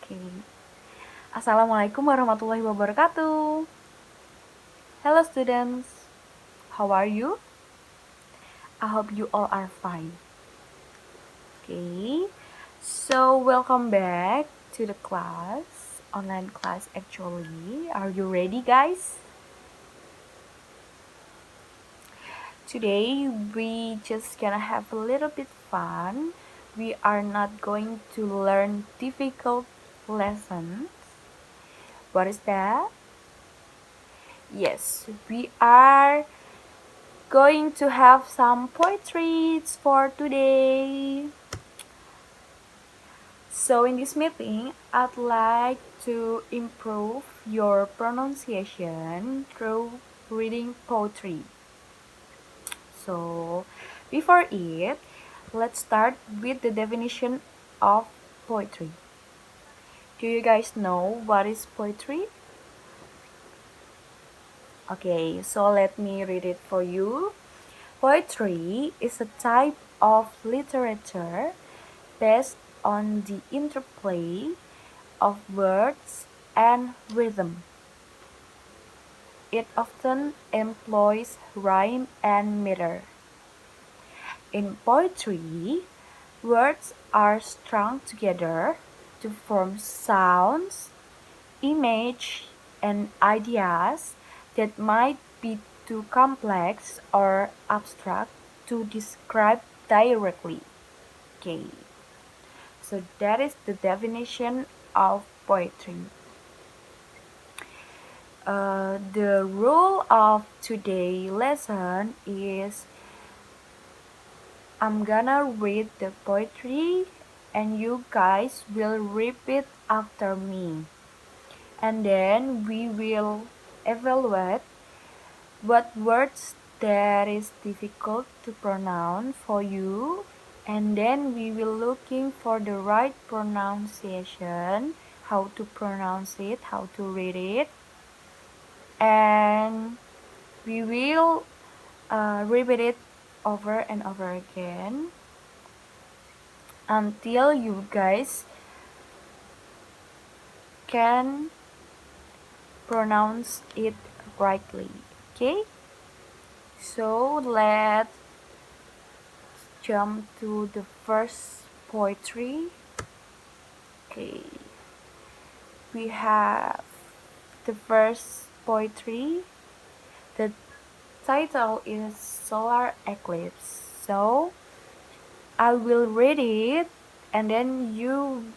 Okay. Assalamualaikum warahmatullahi wabarakatuh. Hello students. How are you? I hope you all are fine. Okay. So welcome back to the class. Online class actually. Are you ready guys? Today we just gonna have a little bit fun. We are not going to learn difficult lessons. What is that? Yes, we are going to have some poetries for today. So in this meeting, I'd like to improve your pronunciation through reading poetry. So before it, let's start with the definition of poetry. Do you guys know what is poetry? Okay, so let me read it for you. Poetry is a type of literature based on the interplay of words and rhythm. It often employs rhyme and meter. In poetry, words are strung together to form sounds, images, and ideas that might be too complex or abstract to describe directly. Okay. So that is the definition of poetry. The rule of today's lesson is I'm gonna read the poetry and you guys will repeat after me. And then we will evaluate what words that is difficult to pronounce for you, and then we will looking for the right pronunciation, how to pronounce it, how to read it, and we will repeat it over and over again until you guys can pronounce it rightly. Okay, so let's jump to the first poetry. Okay, we have the first poetry. The title is Solar Eclipse. So I will read it and then you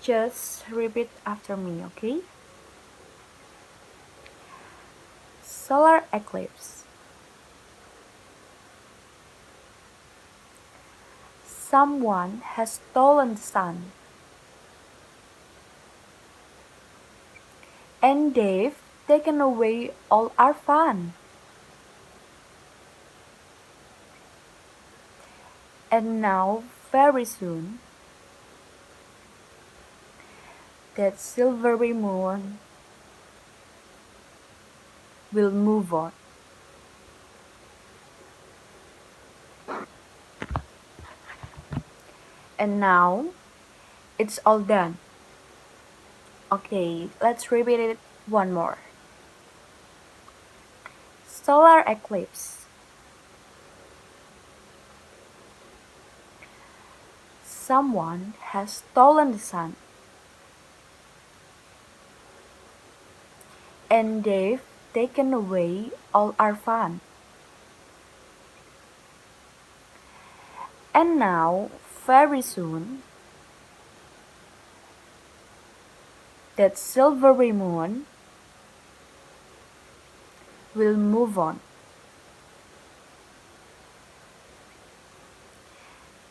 just repeat after me, okay? Solar eclipse. Someone has stolen the sun, and they've taken away all our fun. And now, very soon, that silvery moon will move on. And now, it's all done. Okay, let's repeat it one more. Solar eclipse. Someone has stolen the sun, and they've taken away all our fun. And now, very soon, that silvery moon will move on.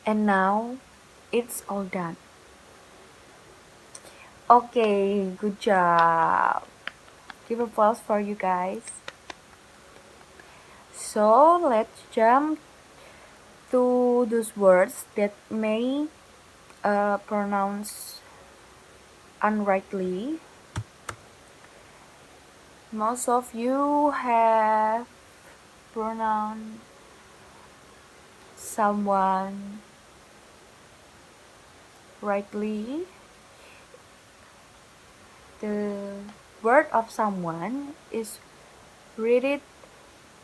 And now, it's all done. Okay, good job. Give applause for you guys. So, let's jump to those words that may pronounce unrightly. Most of you have pronounced someone rightly. The word of someone is read it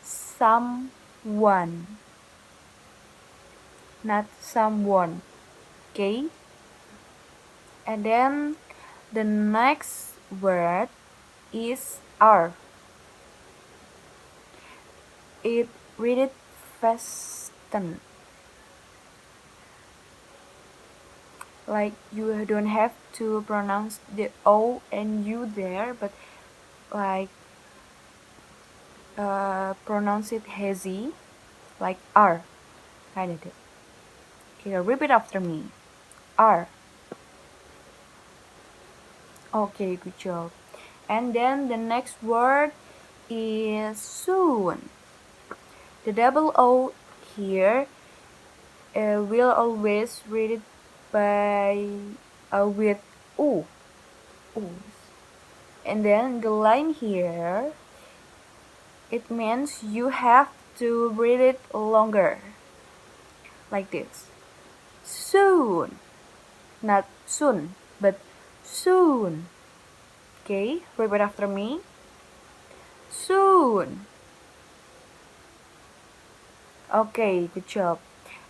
someone, not someone. Okay? And then the next word is are. It read it fasten. Like you don't have to pronounce the O and U there, but like pronounce it hazy, like R, kind of. Okay, repeat after me. R. Okay, good job. And then the next word is soon. The double O here will always read it by with U. U. And then the line here, it means you have to read it longer, like this. Soon, not soon, but soon. Okay, repeat after me. Soon. Okay, good job.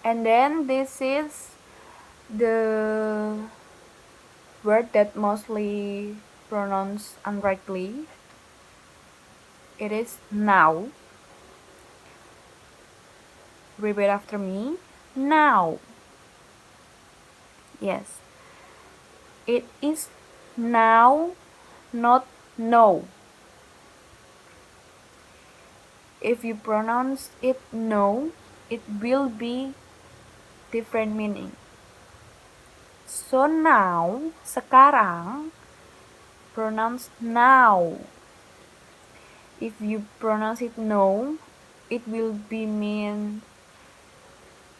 And then this is the word that mostly pronounced incorrectly. It is now. Repeat after me. Now. Yes. It is now, not no. If you pronounce it no, it will be different meaning. So now, sekarang, pronounce now. If you pronounce it no, it will be mean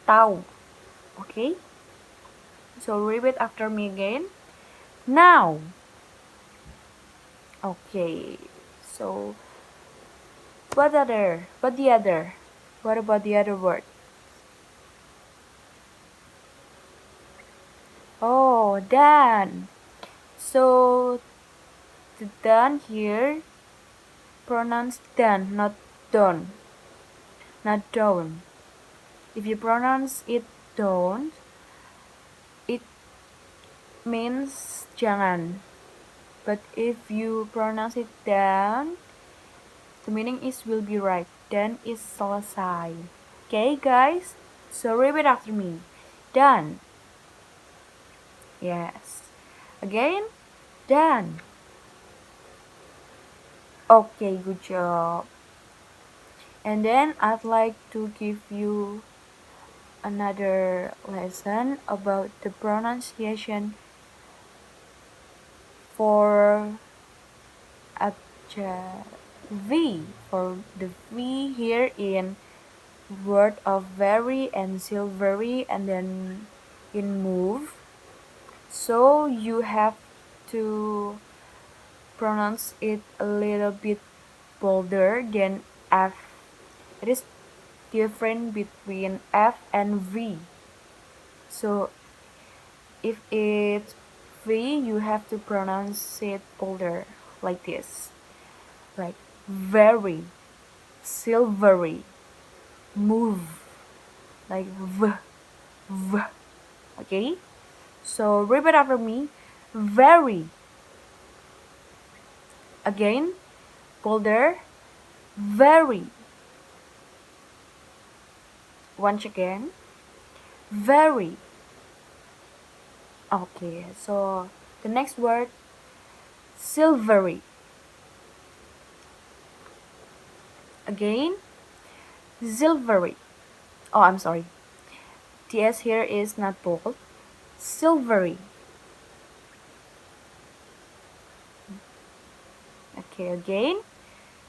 tahu. Okay? So repeat after me again. Now. Okay. So what other? What the other? What about the other word? Oh, done. So the done here pronounce done, not done, not done. If you pronounce it don't, it means jangan. But if you pronounce it done, the meaning is will be right. Done is selesai. Okay, guys? So repeat after me. Done. Yes. Again. Done. Okay, good job. And then I'd like to give you another lesson about the pronunciation for adjective V. For the V here in word of very and silvery and then in move. So you have to pronounce it a little bit bolder than F. It is different between F and V. So if it's V, you have to pronounce it bolder, like this. Like very, silvery, move, like V, V. Okay? So repeat after me. Very. Again, bolder. Very. Once again. Very. Okay, so the next word, silvery. Again, silvery. Oh, I'm sorry. TS here is not bold. Silvery. Okay, again,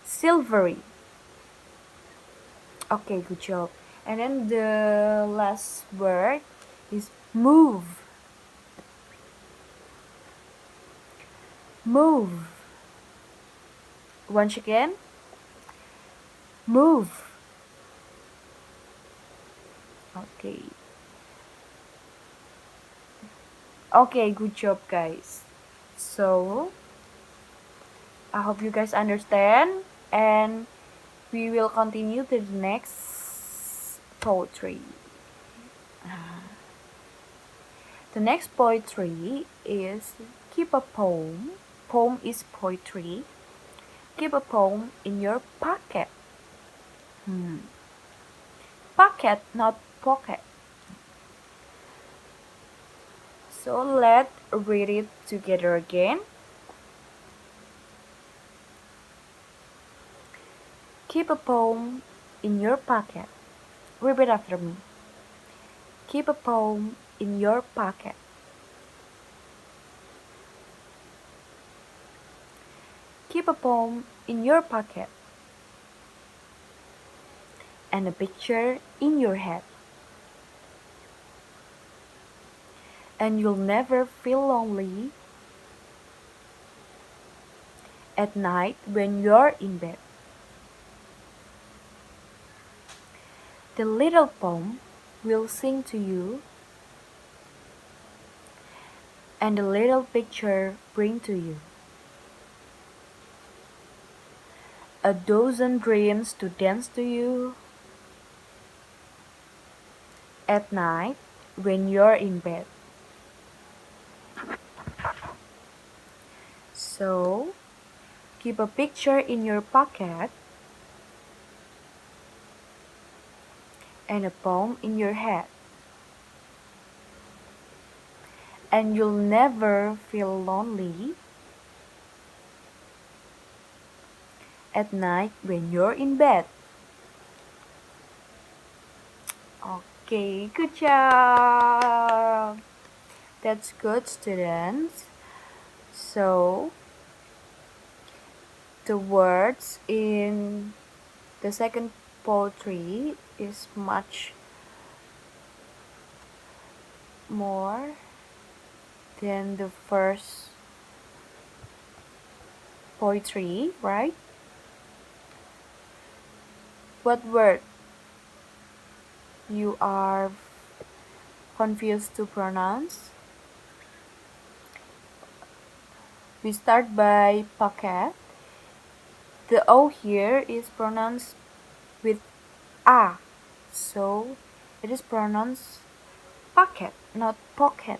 silvery. Okay, good job. And then the last word is move. Move. Once again, move. Okay. Okay, good job, guys. So I hope you guys understand, and we will continue to the next poetry. The next poetry is keep a poem. Poem is poetry. Keep a poem in your pocket. Pocket, not pocket. So let's read it together again. Keep a poem in your pocket. Repeat after me. Keep a poem in your pocket. Keep a poem in your pocket. And a picture in your head. And you'll never feel lonely at night when you're in bed. The little poem will sing to you, and the little picture bring to you a dozen dreams to dance to you at night when you're in bed. So, keep a picture in your pocket and a poem in your head, and you'll never feel lonely at night when you're in bed. Okay, good job. That's good, students. So, the words in the second poetry is much more than the first poetry, right? What word you are confused to pronounce? We start by pocket. The O here is pronounced with A, so it is pronounced pocket, not pocket.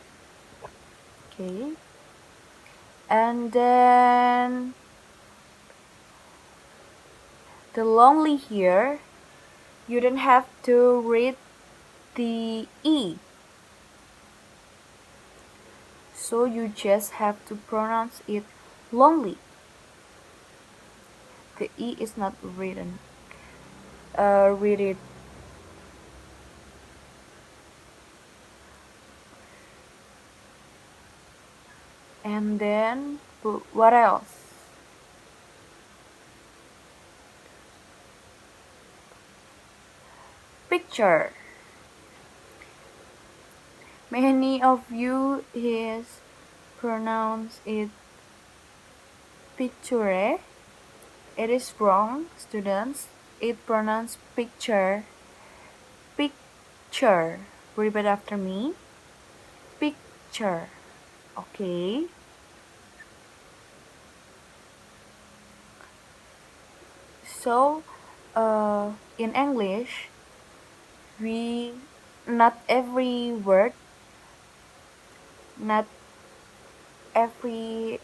Okay, and then the lonely here, you don't have to read the E, so you just have to pronounce it lonely. The E is not written. Read it. And then what else? Picture. Many of you is pronounce it picture. It is wrong, students. It pronounced picture. Picture. Repeat after me. Picture. Okay. So, in English, we not every word, not every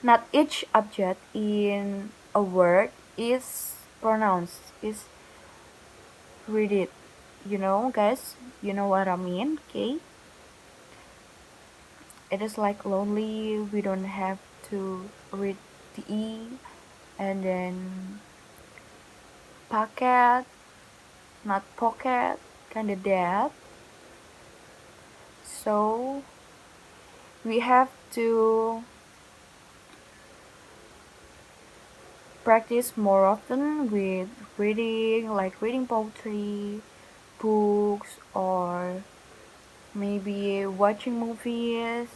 not each object in a word is pronounced, is read it. You know, guys, you know what I mean, okay? It is like lonely, we don't have to read the E, and then pocket, not pocket, kind of that. So we have to practice more often with reading, like reading poetry, books, or maybe watching movies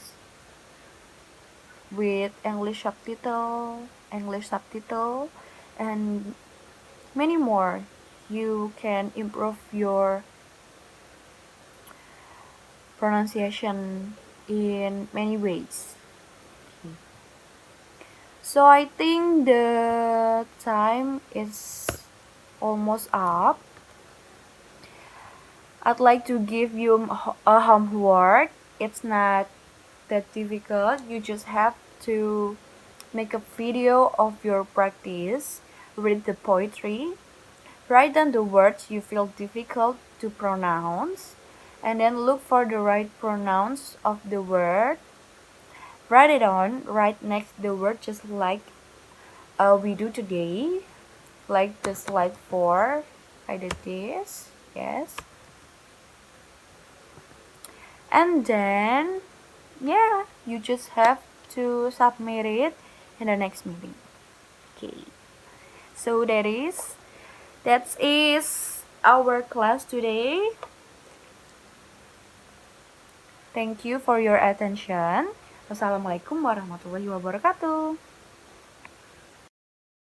with English subtitle, and many more. You can improve your pronunciation in many ways. So I think the time is almost up. I'd like to give you a homework. It's not that difficult. You just have to make a video of your practice, read the poetry, write down the words you feel difficult to pronounce, and then look for the right pronouns of the word. Write it on right next the word, just like we do today, like the slide 4. I did this, yes. And then, yeah, you just have to submit it in the next meeting. Okay, so that is our class today. Thank you for your attention. Wassalamualaikum warahmatullahi wabarakatuh.